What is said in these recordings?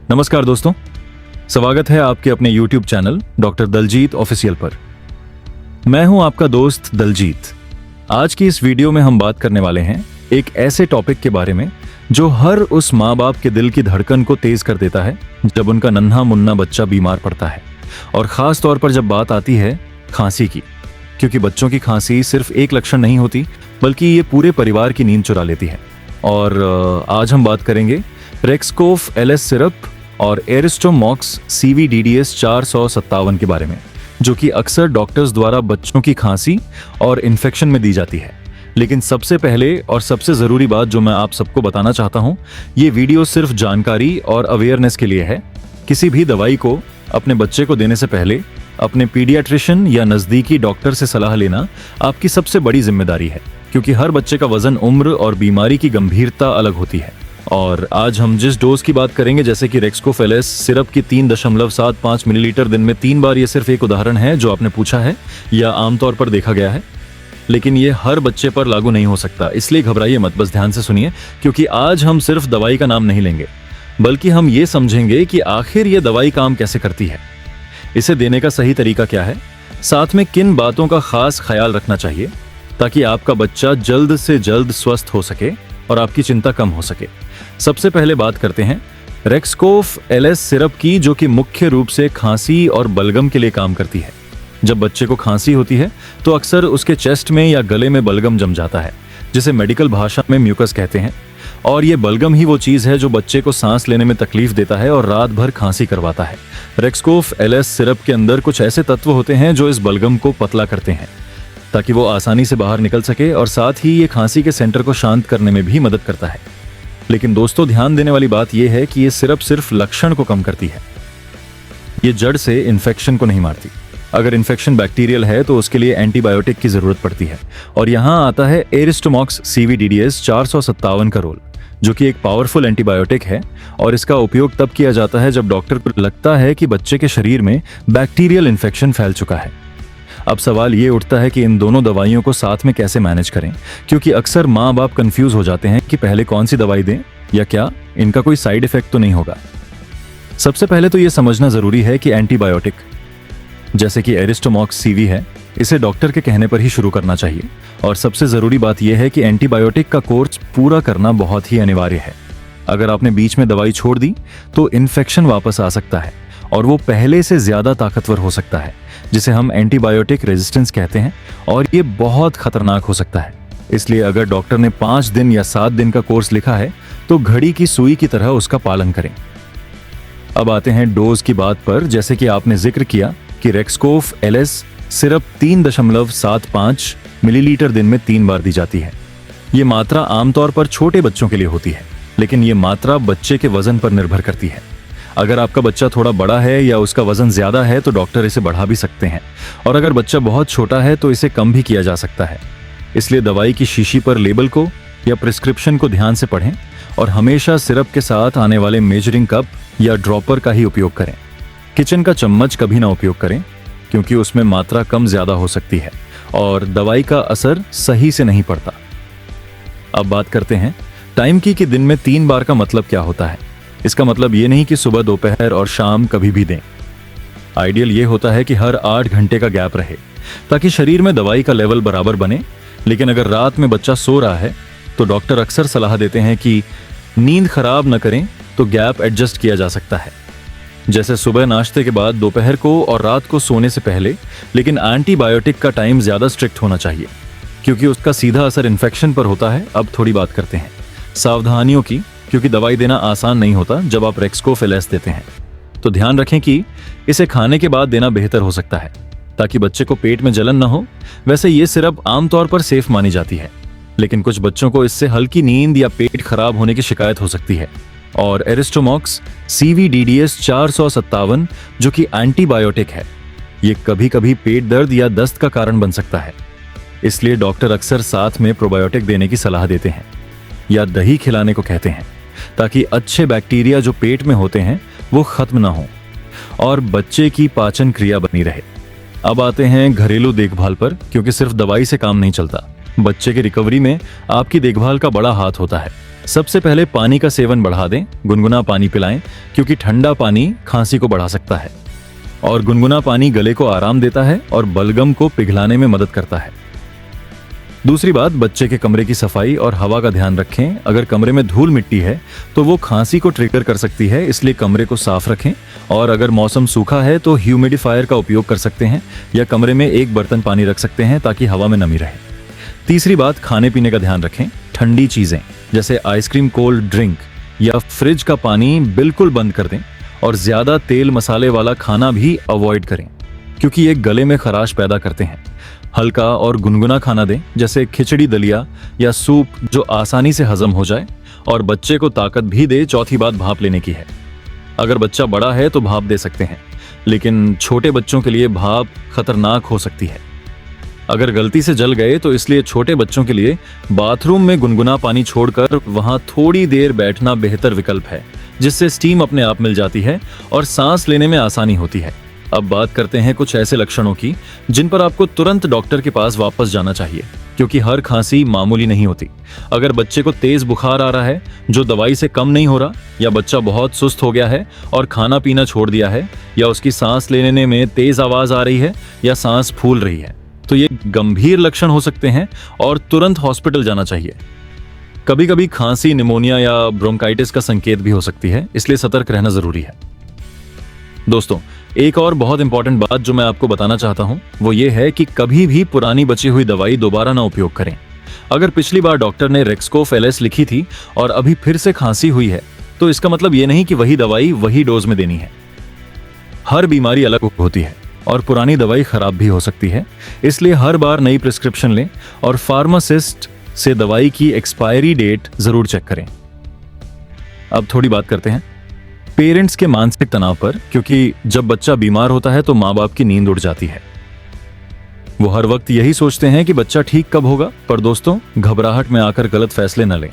नमस्कार दोस्तों, स्वागत है आपके अपने YouTube channel doctor Daljeet official पर। मैं हूं आपका दोस्त दलजीत। आज की इस वीडियो में हम बात करने वाले हैं एक ऐसे टॉपिक के बारे में जो हर उस माँ बाप के दिल की धड़कन को तेज कर देता है जब उनका नन्हा मुन्ना बच्चा बीमार पड़ता है, और खास तौर पर जब बात आती है खांसी की, क्योंकि बच्चों की खांसी सिर्फ एक लक्षण नहीं होती बल्कि ये पूरे परिवार की नींद चुरा लेती है। और आज हम बात करेंगे रेक्सकोफ LS सिरप और एरिस्टोमॉक्स CVDDS 457 के बारे में, जो कि अक्सर डॉक्टर्स द्वारा बच्चों की खांसी और इन्फेक्शन में दी जाती है। लेकिन सबसे पहले और सबसे ज़रूरी बात जो मैं आप सबको बताना चाहता हूँ, ये वीडियो सिर्फ जानकारी और अवेयरनेस के लिए है। किसी भी दवाई को अपने बच्चे को देने से पहले अपने पीडियाट्रिशियन या नज़दीकी डॉक्टर से सलाह लेना आपकी सबसे बड़ी जिम्मेदारी है, क्योंकि हर बच्चे का वजन, उम्र और बीमारी की गंभीरता अलग होती है। और आज हम जिस डोज की बात करेंगे, जैसे कि रेक्सकोफ LS सिरप की 3.75 मिलीलीटर दिन में 3 बार, ये सिर्फ एक उदाहरण है जो आपने पूछा है या आमतौर पर देखा गया है, लेकिन ये हर बच्चे पर लागू नहीं हो सकता। इसलिए घबराइए मत, बस ध्यान से सुनिए, क्योंकि आज हम सिर्फ दवाई का नाम नहीं लेंगे, बल्कि हम ये समझेंगे कि आखिर ये दवाई काम कैसे करती है, इसे देने का सही तरीका क्या है, साथ में किन बातों का खास ख्याल रखना चाहिए ताकि आपका बच्चा जल्द से जल्द स्वस्थ हो सके और आपकी चिंता कम हो सके। सबसे पहले बात करते हैं रेक्सकोफ LS सिरप की, जो कि मुख्य रूप से खांसी और बलगम के लिए काम करती है। जब बच्चे को खांसी होती है तो अक्सर उसके चेस्ट में या गले में बलगम जम जाता है, जिसे मेडिकल भाषा में म्यूकस कहते हैं। और ये बलगम ही वो चीज़ है जो बच्चे को सांस लेने में तकलीफ देता है और रात भर खांसी करवाता है। रेक्सकोफ LS सिरप के अंदर कुछ ऐसे तत्व होते हैं जो इस बलगम को पतला करते हैं ताकि वो आसानी से बाहर निकल सके, और साथ ही ये खांसी के सेंटर को शांत करने में भी मदद करता है। लेकिन दोस्तों, ध्यान देने वाली बात यह है कि ये सिरप सिर्फ लक्षण को कम करती है, ये जड़ से इन्फेक्शन को नहीं मारती। अगर इन्फेक्शन बैक्टीरियल है तो उसके लिए एंटीबायोटिक की जरूरत पड़ती है, और यहाँ आता है एरिस्टोमॉक्स CVDDS 457 का रोल, जो कि एक पावरफुल एंटीबायोटिक है। और इसका उपयोग तब किया जाता है जब डॉक्टर को लगता है कि बच्चे के शरीर में बैक्टीरियल इन्फेक्शन फैल चुका है। अब सवाल ये उठता है कि इन दोनों दवाइयों को साथ में कैसे मैनेज करें, क्योंकि अक्सर माँ बाप कंफ्यूज हो जाते हैं कि पहले कौन सी दवाई दें या क्या इनका कोई साइड इफेक्ट तो नहीं होगा। सबसे पहले तो ये समझना जरूरी है कि एंटीबायोटिक जैसे कि एरिस्टोमॉक्स CV है, इसे डॉक्टर के कहने पर ही शुरू करना चाहिए। और सबसे जरूरी बात यह है कि एंटीबायोटिक का कोर्स पूरा करना बहुत ही अनिवार्य है। अगर आपने बीच में दवाई छोड़ दी तो इन्फेक्शन वापस आ सकता है और वो पहले से ज्यादा ताकतवर हो सकता है, जिसे हम एंटीबायोटिक रेजिस्टेंस कहते हैं, और ये बहुत खतरनाक हो सकता है। इसलिए अगर डॉक्टर ने 5 दिन या 7 दिन का कोर्स लिखा है तो घड़ी की सुई की तरह उसका पालन करें। अब आते हैं डोज की बात पर। जैसे कि आपने जिक्र किया कि रेक्सकोफ LS सिरप 3.75 मिलीलीटर दिन में 3 बार दी जाती है। ये मात्रा आमतौर पर छोटे बच्चों के लिए होती है, लेकिन ये मात्रा बच्चे के वजन पर निर्भर करती है। अगर आपका बच्चा थोड़ा बड़ा है या उसका वजन ज्यादा है तो डॉक्टर इसे बढ़ा भी सकते हैं, और अगर बच्चा बहुत छोटा है तो इसे कम भी किया जा सकता है। इसलिए दवाई की शीशी पर लेबल को या प्रिस्क्रिप्शन को ध्यान से पढ़ें, और हमेशा सिरप के साथ आने वाले मेजरिंग कप या ड्रॉपर का ही उपयोग करें। किचन का चम्मच कभी ना उपयोग करें, क्योंकि उसमें मात्रा कम ज्यादा हो सकती है और दवाई का असर सही से नहीं पड़ता। अब बात करते हैं टाइम की कि दिन में 3 बार का मतलब क्या होता है। इसका मतलब ये नहीं कि सुबह, दोपहर और शाम कभी भी दें। आइडियल ये होता है कि हर 8 घंटे का गैप रहे ताकि शरीर में दवाई का लेवल बराबर बने। लेकिन अगर रात में बच्चा सो रहा है तो डॉक्टर अक्सर सलाह देते हैं कि नींद खराब न करें, तो गैप एडजस्ट किया जा सकता है, जैसे सुबह नाश्ते के बाद, दोपहर को और रात को सोने से पहले। लेकिन एंटीबायोटिक का टाइम ज्यादा स्ट्रिक्ट होना चाहिए, क्योंकि उसका सीधा असर इन्फेक्शन पर होता है। अब थोड़ी बात करते हैं सावधानियों की, क्योंकि दवाई देना आसान नहीं होता जब आप रेक्सकोफ LS देते हैं। तो ध्यान रखें कि इसे खाने के बाद देना बेहतर हो सकता है, ताकि बच्चे को पेट में जलन न हो। वैसे ये सिरप आमतौर पर सेफ मानी जाती है, लेकिन कुछ बच्चों को इससे हल्की नींद या पेट खराब होने की शिकायत हो सकती है। और एरिस्टोमॉक्स CVDDS 457, जो कि एंटीबायोटिक है, ये कभी कभी पेट दर्द या दस्त का कारण बन सकता है। इसलिए डॉक्टर अक्सर साथ में प्रोबायोटिक देने की सलाह देते हैं या दही खिलाने को कहते हैं, ताकि अच्छे बैक्टीरिया जो पेट में होते हैं वो खत्म ना हो और बच्चे की पाचन क्रिया बनी रहे। अब आते हैं घरेलू देखभाल पर, क्योंकि सिर्फ दवाई से काम नहीं चलता। बच्चे की रिकवरी में आपकी देखभाल का बड़ा हाथ होता है। सबसे पहले पानी का सेवन बढ़ा दें, गुनगुना पानी पिलाएं क्योंकि ठंडा पानी खांसी को बढ़ा सकता है और गुनगुना पानी गले को आराम देता है और बलगम को पिघलाने में मदद करता है। दूसरी बात, बच्चे के कमरे की सफाई और हवा का ध्यान रखें। अगर कमरे में धूल मिट्टी है तो वो खांसी को ट्रिगर कर सकती है, इसलिए कमरे को साफ रखें। और अगर मौसम सूखा है तो ह्यूमिडिफायर का उपयोग कर सकते हैं या कमरे में एक बर्तन पानी रख सकते हैं ताकि हवा में नमी रहे। तीसरी बात, खाने पीने का ध्यान रखें। ठंडी चीजें जैसे आइसक्रीम, कोल्ड ड्रिंक या फ्रिज का पानी बिल्कुल बंद कर दें और ज्यादा तेल मसाले वाला खाना भी अवॉइड करें क्योंकि ये गले में खराश पैदा करते हैं। हल्का और गुनगुना खाना दें जैसे खिचड़ी, दलिया या सूप जो आसानी से हजम हो जाए और बच्चे को ताकत भी दे। चौथी बात भाप लेने की है। अगर बच्चा बड़ा है तो भाप दे सकते हैं, लेकिन छोटे बच्चों के लिए भाप खतरनाक हो सकती है। अगर गलती से जल गए तो इसलिए छोटे बच्चों के लिए बाथरूम में गुनगुना पानी छोड़कर वहां थोड़ी देर बैठना बेहतर विकल्प है, जिससे स्टीम अपने आप मिल जाती है और सांस लेने में आसानी होती है। अब बात करते हैं कुछ ऐसे लक्षणों की जिन पर आपको तुरंत डॉक्टर के पास वापस जाना चाहिए क्योंकि हर खांसी मामूली नहीं होती। अगर बच्चे को तेज बुखार आ रहा है जो दवाई से कम नहीं हो रहा, या बच्चा बहुत सुस्त हो गया है और खाना पीना छोड़ दिया है, या उसकी सांस लेने में तेज आवाज आ रही है या सांस फूल रही है, तो ये गंभीर लक्षण हो सकते हैं और तुरंत हॉस्पिटल जाना चाहिए। कभी कभी खांसी निमोनिया या ब्रोंकाइटिस का संकेत भी हो सकती है, इसलिए सतर्क रहना जरूरी है। दोस्तों, एक और बहुत इंपॉर्टेंट बात जो मैं आपको बताना चाहता हूं वो ये है कि कभी भी पुरानी बची हुई दवाई दोबारा ना उपयोग करें। अगर पिछली बार डॉक्टर ने रेक्सकोफ LS लिखी थी और अभी फिर से खांसी हुई है तो इसका मतलब ये नहीं कि वही दवाई वही डोज में देनी है। हर बीमारी अलग होती है और पुरानी दवाई खराब भी हो सकती है, इसलिए हर बार नई प्रिस्क्रिप्शन लें और फार्मासिस्ट से दवाई की एक्सपायरी डेट जरूर चेक करें। अब थोड़ी बात करते हैं पेरेंट्स के मानसिक तनाव पर, क्योंकि जब बच्चा बीमार होता है तो माँ बाप की नींद उड़ जाती है। वो हर वक्त यही सोचते हैं कि बच्चा ठीक कब होगा, पर दोस्तों घबराहट में आकर गलत फैसले न लें।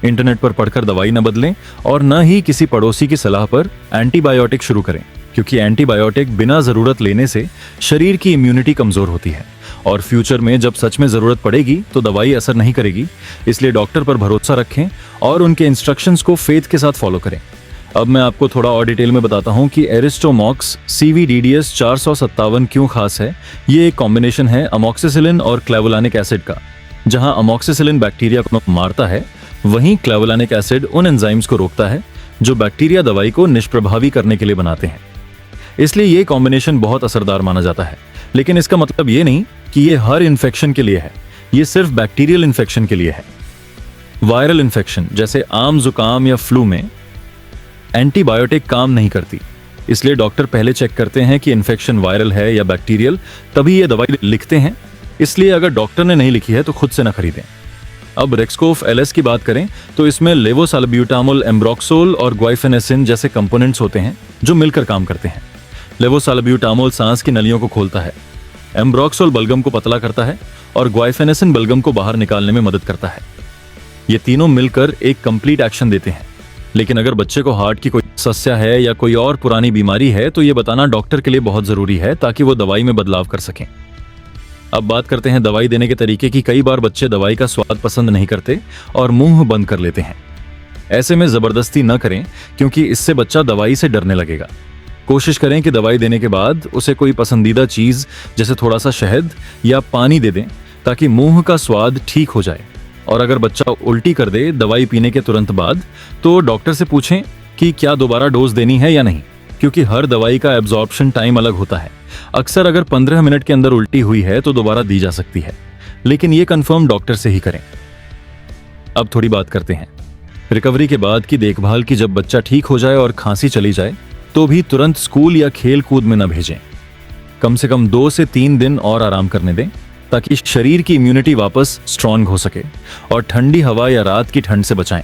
इंटरनेट पर पढ़कर दवाई न बदलें और न ही किसी पड़ोसी की सलाह पर एंटीबायोटिक शुरू करें, क्योंकि एंटीबायोटिक बिना जरूरत लेने से शरीर की इम्यूनिटी कमजोर होती है और फ्यूचर में जब सच में जरूरत पड़ेगी तो दवाई असर नहीं करेगी। इसलिए डॉक्टर पर भरोसा रखें और उनके इंस्ट्रक्शंस को फेथ के साथ फॉलो करें। अब मैं आपको थोड़ा और डिटेल में बताता हूं कि एरिस्टोमॉक्स CVDDS 457 क्यों खास है। ये एक कॉम्बिनेशन है अमोक्सिसिलिन और क्लेवुलानिक एसिड का। जहां अमोक्सिसिलिन बैक्टीरिया को मारता है, वहीं क्लेवुलानिक एसिड उन एंजाइम्स को रोकता है जो बैक्टीरिया दवाई को निष्प्रभावी करने के लिए बनाते हैं। इसलिए ये कॉम्बिनेशन बहुत असरदार माना जाता है, लेकिन इसका मतलब ये नहीं कि ये हर इन्फेक्शन के लिए है। ये सिर्फ बैक्टीरियल इन्फेक्शन के लिए है। वायरल इन्फेक्शन जैसे आम जुकाम या फ्लू में एंटीबायोटिक काम नहीं करती, इसलिए डॉक्टर पहले चेक करते हैं कि इन्फेक्शन वायरल है या बैक्टीरियल, तभी ये दवाई लिखते हैं। इसलिए अगर डॉक्टर ने नहीं लिखी है तो खुद से ना खरीदें। अब रेक्सकोफ LS की बात करें तो इसमें लेवोसाल्ब्यूटामोल, एम्ब्रोक्सोल और ग्वाइफेनेसिन जैसे कंपोनेंट्स होते हैं जो मिलकर काम करते हैं। लेवोसाल्ब्यूटामोल सांस की नलियों को खोलता है, एम्ब्रोक्सोल बलगम को पतला करता है और ग्वाइफेनेसिन बलगम को बाहर निकालने में मदद करता है। ये तीनों मिलकर एक कंप्लीट एक्शन देते हैं। लेकिन अगर बच्चे को हार्ट की कोई समस्या है या कोई और पुरानी बीमारी है तो ये बताना डॉक्टर के लिए बहुत जरूरी है ताकि वो दवाई में बदलाव कर सकें। अब बात करते हैं दवाई देने के तरीके की। कई बार बच्चे दवाई का स्वाद पसंद नहीं करते और मुंह बंद कर लेते हैं। ऐसे में जबरदस्ती न करें क्योंकि इससे बच्चा दवाई से डरने लगेगा। कोशिश करें कि दवाई देने के बाद उसे कोई पसंदीदा चीज जैसे थोड़ा सा शहद या पानी दे दें ताकि मुंह का स्वाद ठीक हो जाए। और अगर बच्चा उल्टी कर दे दवाई पीने के तुरंत बाद तो डॉक्टर से पूछें कि क्या दोबारा डोज देनी है या नहीं, क्योंकि हर दवाई का एब्जॉर्प्शन टाइम अलग होता है। अक्सर अगर 15 मिनट के अंदर उल्टी हुई है तो दोबारा दी जा सकती है, लेकिन ये कंफर्म डॉक्टर से ही करें। अब थोड़ी बात करते हैं रिकवरी के बाद की देखभाल की। जब बच्चा ठीक हो जाए और खांसी चली जाए तो भी तुरंत स्कूल या खेल कूद में न भेजें। कम से कम 2 से 3 दिन और आराम करने दें ताकि शरीर की इम्यूनिटी वापस स्ट्रांग हो सके, और ठंडी हवा या रात की ठंड से बचाएं,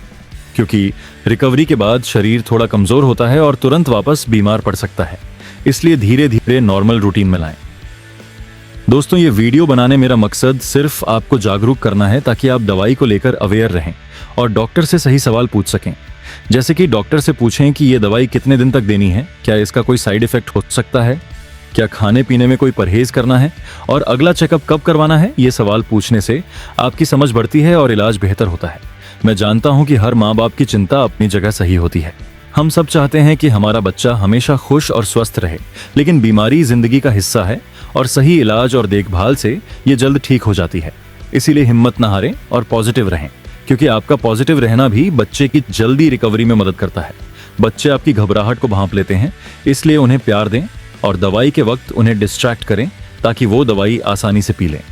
क्योंकि रिकवरी के बाद शरीर थोड़ा कमजोर होता है और तुरंत वापस बीमार पड़ सकता है। इसलिए धीरे धीरे नॉर्मल रूटीन में लाएं। दोस्तों, ये वीडियो बनाने मेरा मकसद सिर्फ आपको जागरूक करना है ताकि आप दवाई को लेकर अवेयर रहें और डॉक्टर से सही सवाल पूछ सकें। जैसे कि डॉक्टर से पूछें कि ये दवाई कितने दिन तक देनी है, क्या इसका कोई साइड इफेक्ट हो सकता है, क्या खाने पीने में कोई परहेज करना है और अगला चेकअप कब करवाना है। ये सवाल पूछने से आपकी समझ बढ़ती है और इलाज बेहतर होता है। मैं जानता हूं कि हर माँ बाप की चिंता अपनी जगह सही होती है। हम सब चाहते हैं कि हमारा बच्चा हमेशा खुश और स्वस्थ रहे, लेकिन बीमारी जिंदगी का हिस्सा है और सही इलाज और देखभाल से ये जल्द ठीक हो जाती है। इसीलिए हिम्मत न हारें और पॉजिटिव रहें, क्योंकि आपका पॉजिटिव रहना भी बच्चे की जल्दी रिकवरी में मदद करता है। बच्चे आपकी घबराहट को भांप लेते हैं, इसलिए उन्हें प्यार दें और दवाई के वक्त उन्हें डिस्ट्रैक्ट करें ताकि वो दवाई आसानी से पी लें।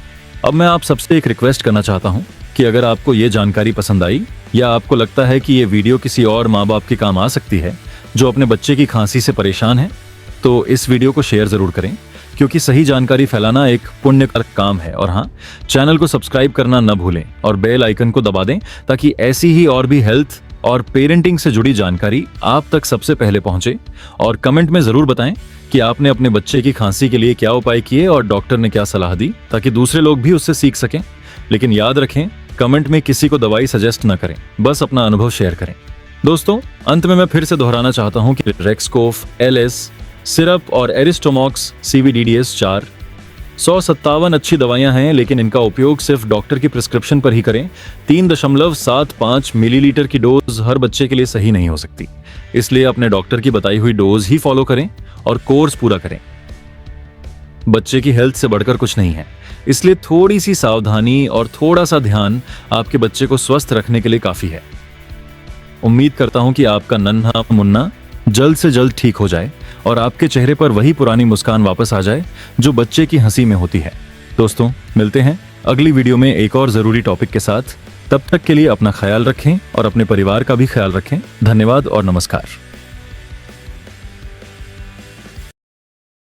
अब मैं आप सबसे एक रिक्वेस्ट करना चाहता हूं कि अगर आपको ये जानकारी पसंद आई या आपको लगता है कि ये वीडियो किसी और माँ बाप के काम आ सकती है जो अपने बच्चे की खांसी से परेशान है, तो इस वीडियो को शेयर जरूर करें, क्योंकि सही जानकारी फैलाना एक पुण्यकारक काम है। और हाँ, चैनल को सब्सक्राइब करना न भूलें और बेल आइकन को दबा दें ताकि ऐसी ही और भी हेल्थ और पेरेंटिंग से जुड़ी जानकारी आप तक सबसे पहले पहुंचे। और कमेंट में जरूर बताएं कि आपने अपने बच्चे की खांसी के लिए क्या उपाय किए और डॉक्टर ने क्या सलाह दी, ताकि दूसरे लोग भी उससे सीख सकें। लेकिन याद रखें, कमेंट में किसी को दवाई सजेस्ट न करें, बस अपना अनुभव शेयर करें। दोस्तों, अंत में मैं फिर से दोहराना चाहता हूं कि रेक्सकोफ, एलएस सिरप और एरिस्टोमॉक्स CBDDS 4 157 अच्छी दवाइयां हैं, लेकिन इनका उपयोग सिर्फ डॉक्टर की प्रिस्क्रिप्शन पर ही करें। 3.75 मिलीलीटर की डोज हर बच्चे के लिए सही नहीं हो सकती, इसलिए अपने डॉक्टर की बताई हुई डोज ही फॉलो करें और कोर्स पूरा करें। बच्चे की हेल्थ से बढ़कर कुछ नहीं है, इसलिए थोड़ी सी सावधानी और थोड़ा सा ध्यान आपके बच्चे को स्वस्थ रखने के लिए काफी है। उम्मीद करता हूं कि आपका नन्हा मुन्ना जल्द से जल्द ठीक हो जाए और आपके चेहरे पर वही पुरानी मुस्कान वापस आ जाए जो बच्चे की हंसी में होती है। दोस्तों, मिलते हैं अगली वीडियो में एक और जरूरी टॉपिक के साथ। तब तक के लिए अपना ख्याल रखें और अपने परिवार का भी ख्याल रखें। धन्यवाद और नमस्कार।